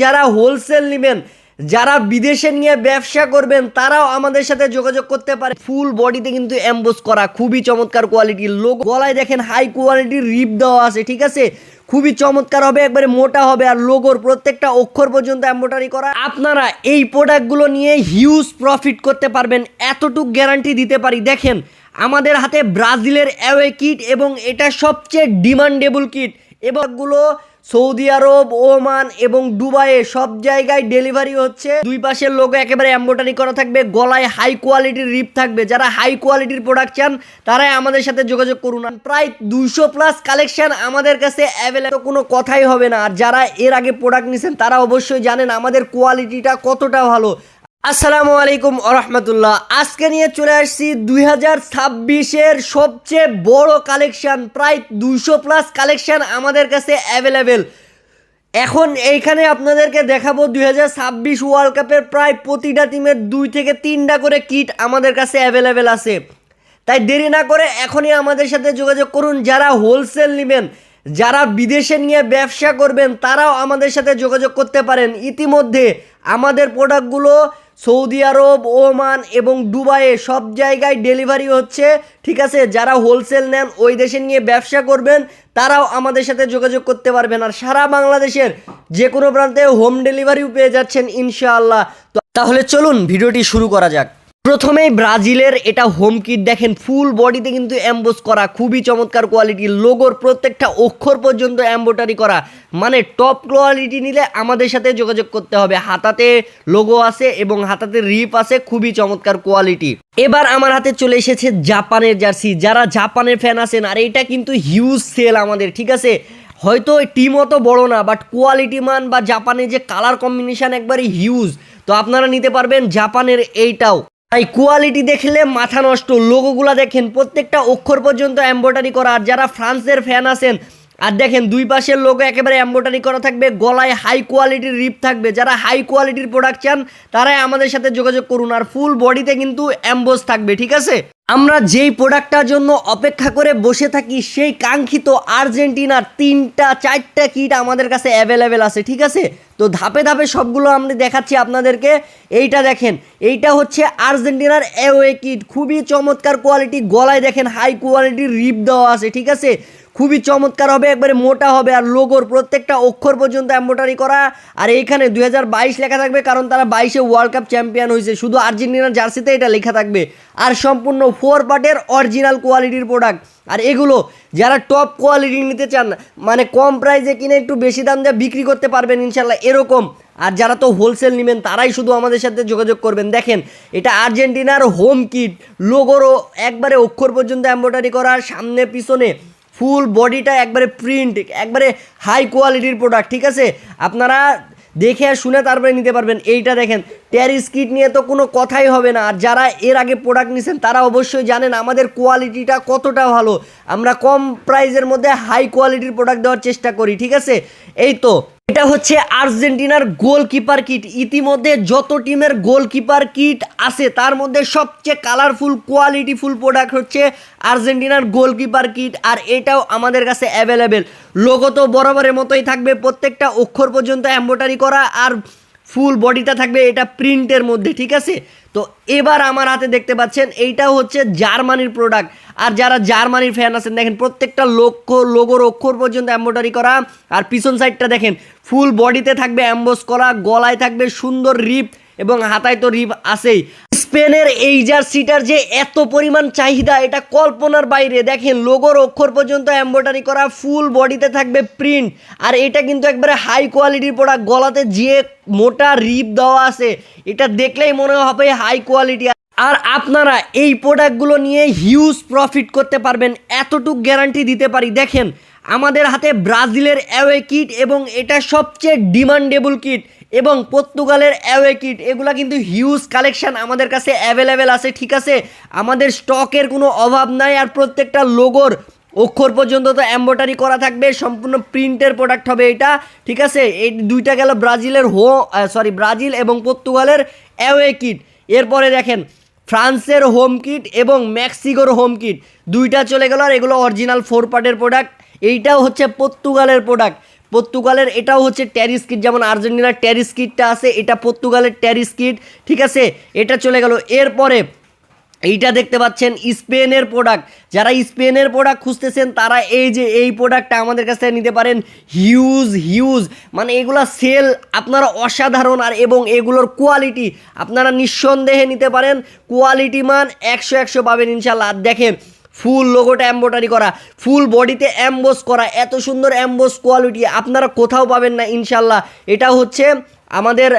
যারা হোলসেল নেবেন, যারা বিদেশে নিয়ে ব্যবসা করবেন, তারাও আমাদের সাথে যোগাযোগ করতে পারে। ফুল বডিতে কিন্তু এমবোস করা, খুবই চমৎকার কোয়ালিটির। লোগো গলায় দেখেন হাই কোয়ালিটির রিপ দেওয়া আছে, ঠিক আছে, খুবই চমৎকার হবে, একবারে মোটা হবে। আর লোগোর প্রত্যেকটা অক্ষর পর্যন্ত এমব্রয়ডারি করা। আপনারা এই প্রোডাক্টগুলো নিয়ে হিউজ প্রফিট করতে পারবেন, এতটুকু গ্যারান্টি দিতে পারি। দেখেন আমাদের হাতে ব্রাজিলের অ্যাওয়ে কিট, এবং এটা সবচেয়ে ডিমান্ডেবল কিট। এবারগুলো সৌদি আরব, ওমান এবং দুবাইয়ে সব জায়গায় ডেলিভারি হচ্ছে। দুই পাশের লোগো একেবারে এমব্রয়ডারি করা থাকবে, গলায় হাই কোয়ালিটির রিপ থাকবে। যারা হাই কোয়ালিটির প্রোডাক্ট চান তারাই আমাদের সাথে যোগাযোগ করুন। প্রায় 200+ কালেকশন আমাদের কাছে অ্যাভেলেবল, কোনো কথাই হবে না। আর যারা এর আগে প্রোডাক্ট নিয়েছেন তারা অবশ্যই জানেন আমাদের কোয়ালিটিটা কতটা ভালো। আসসালামু আলাইকুম ওরহমতুল্লাহ। আজকে নিয়ে চলে আসছি 2026-এর সবচেয়ে বড় কালেকশান। প্রায় 200+ কালেকশান আমাদের কাছে অ্যাভেলেবেল। এখন এইখানে আপনাদেরকে দেখাবো 2026 ওয়ার্ল্ড কাপের প্রায় প্রতিটা টিমের 2 থেকে 3টা করে কিট আমাদের কাছে অ্যাভেলেবেল আছে। তাই দেরি না করে এখনই আমাদের সাথে যোগাযোগ করুন। যারা হোলসেল নেবেন, যারা বিদেশে নিয়ে ব্যবসা করবেন, তারাও আমাদের সাথে যোগাযোগ করতে পারেন। ইতিমধ্যে আমাদের প্রোডাক্টগুলো সৌদি আরব, ওমান এবং দুবাইয়ে সব জায়গায় ডেলিভারি হচ্ছে, ঠিক আছে। যারা হোলসেল নেন, ওই দেশে নিয়ে ব্যবসা করবেন, তারাও আমাদের সাথে যোগাযোগ করতে পারবেন। আর সারা বাংলাদেশের যে কোনো প্রান্তে হোম ডেলিভারিও পেয়ে যাচ্ছেন ইনশাআল্লাহ। তাহলে চলুন ভিডিওটি শুরু করা যাক। প্রথমেই ব্রাজিলের এটা হোম কিট। দেখেন ফুল বডিতে কিন্তু এমবোস করা, খুবই চমৎকার কোয়ালিটির। লোগোর প্রত্যেকটা অক্ষর পর্যন্ত এমব্রয়ডারি করা, মানে টপ কোয়ালিটি নিলে আমাদের সাথে যোগাযোগ করতে হবে। হাতাতে লোগো আছে এবং হাতাতে রিপ আছে, খুবই চমৎকার কোয়ালিটি। এবার আমার হাতে চলে এসেছে জাপানের জার্সি। যারা জাপানের ফ্যান আছেন, আর এটা কিন্তু হিউজ সেল আমাদের, ঠিক আছে। হয়তো টিম অত বড় না, বাট কোয়ালিটি মান বা জাপানের যে কালার কম্বিনেশন একবারে হিউজ। তো আপনারা নিতে পারবেন জাপানের এইটাও। তাই কোয়ালিটি দেখলে মাথা নষ্ট। লোগোগুলো দেখেন প্রত্যেকটা অক্ষর পর্যন্ত এমব্রয়ডারি করা। আর যারা ফ্রান্সের ফ্যান আছেন, আর দেখেন দুই পাশের লোগো একেবারে এমব্রয়ডারি করা থাকবে, গলায় হাই কোয়ালিটির রিপ থাকবে। যারা হাই কোয়ালিটির প্রোডাক্ট চান তারাই আমাদের সাথে যোগাযোগ করুন। আর ফুল বডিতে কিন্তু এমবোস থাকবে, ঠিক আছে। আমরা যেই প্রোডাক্টটার জন্য অপেক্ষা করে বসে থাকি, সেই কাঙ্ক্ষিত আর্জেন্টিনার 3-4টা কিট আমাদের কাছে অ্যাভেলেবেল আছে, ঠিক আছে। তো ধাপে ধাপে সবগুলো আমি দেখাচ্ছি আপনাদেরকে। এইটা দেখেন, এইটা হচ্ছে আর্জেন্টিনার অ্যাওয়ে কিট, খুবই চমৎকার কোয়ালিটি। গলায় দেখেন হাই কোয়ালিটির রিপ দেওয়া আছে, ঠিক আছে, খুবই চমৎকার হবে, একবারে মোটা হবে। আর লোগোর প্রত্যেকটা অক্ষর পর্যন্ত এমব্রয়ডারি করা। আর এইখানে 2022 লেখা থাকবে, কারণ তারা 22-এ ওয়ার্ল্ড কাপ চ্যাম্পিয়ন হয়েছে। শুধু আর্জেন্টিনার জার্সিতে এটা লেখা থাকবে। আর সম্পূর্ণ 4 পার্টের অরিজিনাল কোয়ালিটির প্রোডাক্ট। আর এগুলো যারা টপ কোয়ালিটি নিতে চান, মানে কম প্রাইসে কিনে একটু বেশি দাম দিয়ে বিক্রি করতে পারবেন ইনশাল্লাহ, এরকম। আর যারা তো হোলসেল নেবেন তারাই শুধু আমাদের সাথে যোগাযোগ করবেন। দেখেন এটা আর্জেন্টিনার হোম কিট, লোগোরও একবারে অক্ষর পর্যন্ত এমব্রয়ডারি করা, সামনে পিছনে ফুল বডিটা একবারে প্রিন্ট, একবারে হাই কোয়ালিটির প্রোডাক্ট, ঠিক আছে। আপনারা দেখে আর শুনে তারপরে নিতে পারবেন। এইটা দেখেন ট্যারিস কিট নিয়ে তো কোনো কথাই হবে না। আর যারা এর আগে প্রোডাক্ট নিয়েছেন তারা অবশ্যই জানেন আমাদের কোয়ালিটিটা কতটা ভালো। আমরা কম প্রাইসের মধ্যে হাই কোয়ালিটির প্রোডাক্ট দেওয়ার চেষ্টা করি, ঠিক আছে। এই তো এটা হচ্ছে আর্জেন্টিনার গোলকিপার কিট। ইতিমধ্যে যত টিমের গোলকিপার কিট আছে তার মধ্যে সবচেয়ে কালারফুল কোয়ালিটিফুল প্রোডাক্ট হচ্ছে আর্জেন্টিনার গোলকিপার কিট। আর এটাও আমাদের কাছে অ্যাভেলেবেল। লোগো তো বরাবরের মতোই থাকবে, প্রত্যেকটা অক্ষর পর্যন্ত এমব্রয়ডারি করা। আর ফুল বডিটা থাকবে এটা প্রিন্টের মধ্যে, ঠিক আছে। তো এবার আমার হাতে দেখতে পাচ্ছেন এইটাও হচ্ছে জার্মানির প্রোডাক্ট। আর যারা জার্মানির ফ্যান আছেন, দেখেন প্রত্যেকটা লোগোর অক্ষর পর্যন্ত এমব্রয়ডারি করা। আর পিছন সাইডটা দেখেন ফুল বডিতে থাকবে এমবোস করা, গলায় থাকবে সুন্দর রিপ এবং হাতায় তো রিপ আছেই। স্পেনের এই জার্সিটার যে এত পরিমাণ চাহিদা, এটা কল্পনার বাইরে। দেখেন লোগোর অক্ষর পর্যন্ত এমব্রয়ডারি করা, ফুল বডিতে থাকবে প্রিন্ট। আর এটা কিন্তু একবারে হাই কোয়ালিটির প্রোডাক্ট, গলাতে যে মোটা রিপ দেওয়া আছে এটা দেখলেই মনে হবে হাই কোয়ালিটি। আর আপনারা এই প্রোডাক্টগুলো নিয়ে হিউজ প্রফিট করতে পারবেন, এতটুকু গ্যারান্টি দিতে পারি। দেখেন আমাদের হাতে ব্রাজিলের অ্যাওয়ে কিট, এবং এটা সবচেয়ে ডিমান্ডেবল কিট, এবং পর্তুগালের অ্যাওয়ে কিট। এগুলা কিন্তু হিউজ কালেকশান আমাদের কাছে অ্যাভেলেবেল আছে, ঠিক আছে। আমাদের স্টকের কোনো অভাব নাই। আর প্রত্যেকটা লোগোর অক্ষর পর্যন্ত তো এমব্রয়ডারি করা থাকবে, সম্পূর্ণ প্রিন্টের প্রোডাক্ট হবে এটা, ঠিক আছে। এই দুইটা গেল ব্রাজিলের ব্রাজিল এবং পর্তুগালের অ্যাওয়ে কিট। এরপরে দেখেন ফ্রান্সের হোম কিট এবং মেক্সিকোর হোম কিট, দুইটা চলে গেল। আর এগুলো অরিজিনাল 4 পার্টের প্রোডাক্ট। এইটাও হচ্ছে পর্তুগালের প্রোডাক্ট। পর্তুগালের এটাও হচ্ছে ট্যারিস কিট, যেমন আর্জেন্টিনার ট্যারিস কিটটা আছে, এটা পর্তুগালের ট্যারিস কিট, ঠিক আছে। এটা চলে গেল। এরপরে এইটা দেখতে পাচ্ছেন স্পেনের প্রোডাক্ট, যারা স্পেনের প্রোডাক্ট খুঁজতেছেন তারা এই যে এই প্রোডাক্টটা আমাদের কাছ থেকে নিতে পারেন। হিউজ মানে এগুলা সেল আপনারা অসাধারণ, আর এবং এগুলোর কোয়ালিটি আপনারা নিঃসন্দেহে নিতে পারেন, কোয়ালিটি মান 100 পাবেন ইনশাল্লাহ। আর দেখেন ফুল লোগোটা এমব্রয়ডারি করা, ফুল বডিতে অ্যাম্বোস করা, এত সুন্দর অ্যাম্বোস কোয়ালিটি আপনারা কোথাও পাবেন না ইনশাল্লাহ। এটা হচ্ছে আমাদের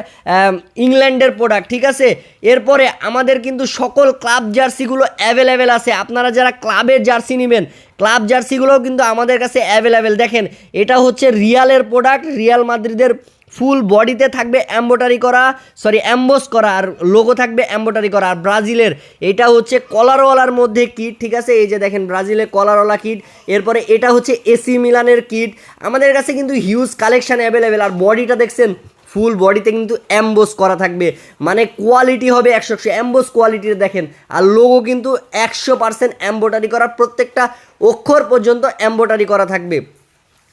ইংল্যান্ডের প্রোডাক্ট, ঠিক আছে। এরপরে আমাদের কিন্তু সকল ক্লাব জার্সিগুলো অ্যাভেলেবেল আছে, আপনারা যারা ক্লাবের জার্সি নেবেন ক্লাব জার্সিগুলোও কিন্তু আমাদের কাছে অ্যাভেলেবেল। দেখেন এটা হচ্ছে রিয়ালের প্রোডাক্ট, রিয়াল মাদ্রিদের ফুল বডিতে থাকবে অ্যাম্বোস করা, আর লোগো থাকবে এমব্রয়ডারি করা। আর ব্রাজিলের এটা হচ্ছে কলারওয়ালার মধ্যে কিট, ঠিক আছে, এই যে দেখেন ব্রাজিলের কলারওয়ালা কিট। এরপরে এটা হচ্ছে এসি মিলানের কিট, আমাদের কাছে কিন্তু হিউজ কালেকশান অ্যাভেলেবেল। আর বডিটা দেখছেন ফুল বডিতে কিন্তু অ্যাম্বোস করা থাকবে, মানে কোয়ালিটি হবে 100 অ্যাম্বোস কোয়ালিটির দেখেন। আর লোগো কিন্তু 100% এমব্রয়ডারি করা, প্রত্যেকটা অক্ষর পর্যন্ত এমব্রয়ডারি করা থাকবে।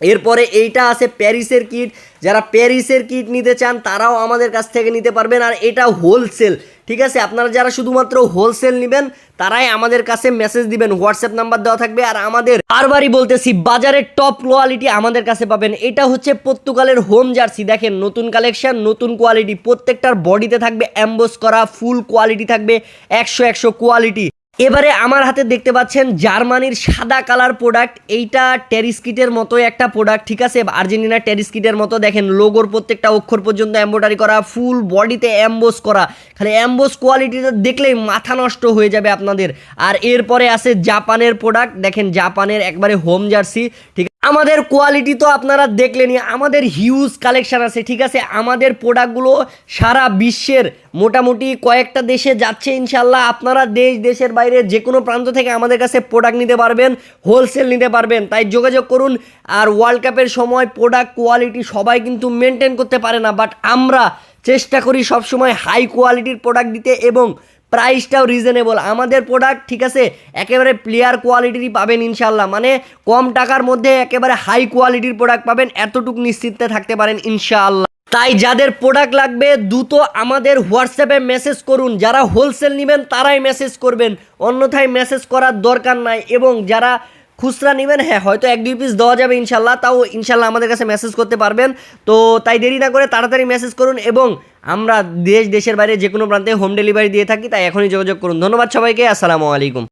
এরপরে এইটা আছে প্যারিসের কিট, যারা প্যারিসের কিট নিতে চান তারাও আমাদের কাছ থেকে নিতে পারবেন। আর এটা হোলসেল, ঠিক আছে, আপনারা যারা শুধুমাত্র হোলসেল নেবেন তারাই আমাদের কাছে মেসেজ দিবেন, হোয়াটসঅ্যাপ নাম্বার দেওয়া থাকবে। আর আমাদের বারবারই বলতেছি বাজারের টপ কোয়ালিটি আমাদের কাছে পাবেন। এটা হচ্ছে পর্তুগালের হোম জার্সি, দেখেন নতুন কালেকশন, নতুন কোয়ালিটি, প্রত্যেকটার বডিতে থাকবে অ্যাম্বোস করা, ফুল কোয়ালিটি থাকবে 100 কোয়ালিটি। এবারে আমার হাতে দেখতে পাচ্ছেন জার্মানির সাদা কালার প্রোডাক্ট, এইটা টেরিস্কিটের মতোই একটা প্রোডাক্ট, ঠিক আছে, আর্জেন্টিনার টেরিস্কিটের মতো। দেখেন লোগোর প্রত্যেকটা অক্ষর পর্যন্ত এমব্রয়ডারি করা, ফুল বডিতে অ্যাম্বোস করা, খালি অ্যাম্বোস কোয়ালিটিটা দেখলেই মাথা নষ্ট হয়ে যাবে আপনাদের। আর এরপরে আছে জাপানের প্রোডাক্ট, দেখেন জাপানের একবারে হোম জার্সি, ঠিক আমাদের কোয়ালিটি তো আপনারা দেখলেনই, আমাদের হিউজ কালেকশান আছে, ঠিক আছে। আমাদের প্রোডাক্টগুলো সারা বিশ্বের মোটামুটি কয়েকটা দেশে যাচ্ছে ইনশাল্লাহ। আপনারা দেশের বাইরে যে কোনো প্রান্ত থেকে আমাদের কাছে প্রোডাক্ট নিতে পারবেন, হোলসেল নিতে পারবেন, তাই যোগাযোগ করুন। আর ওয়ার্ল্ড কাপের সময় প্রোডাক্ট কোয়ালিটি সবাই কিন্তু মেনটেন করতে পারে না, বাট আমরা চেষ্টা করি সবসময় হাই কোয়ালিটির প্রোডাক্ট দিতে এবং প্রাইসটাও রিজনেবল। আমাদের প্রোডাক্ট, ঠিক আছে, একেবারে প্লেয়ার কোয়ালিটিরই পাবেন ইনশাল্লাহ, মানে কম টাকার মধ্যে একেবারে হাই কোয়ালিটির প্রোডাক্ট পাবেন, এতটুকু নিশ্চিন্তে থাকতে পারেন ইনশাআল্লাহ। তাই যাদের প্রোডাক্ট লাগবে দ্রুত আমাদের হোয়াটসঅ্যাপে মেসেজ করুন, যারা হোলসেল নেবেন তারাই মেসেজ করবেন, অন্যথায় মেসেজ করার দরকার নাই। এবং যারা খুচরা নেবেন, হ্যাঁ হয়তো 1-2 পিস দেওয়া যাবে ইনশাল্লাহ, তাও ইনশাল্লাহ আমাদের কাছে মেসেজ করতে পারবেন। তো তাই দেরি না করে তাড়াতাড়ি মেসেজ করুন, এবং আমরা দেশের বাইরে যে কোনো প্রান্তে হোম ডেলিভারি দিয়ে থাকি, তাই এখনই যোগাযোগ করুন। ধন্যবাদ সবাইকে, আসসালামু আলাইকুম।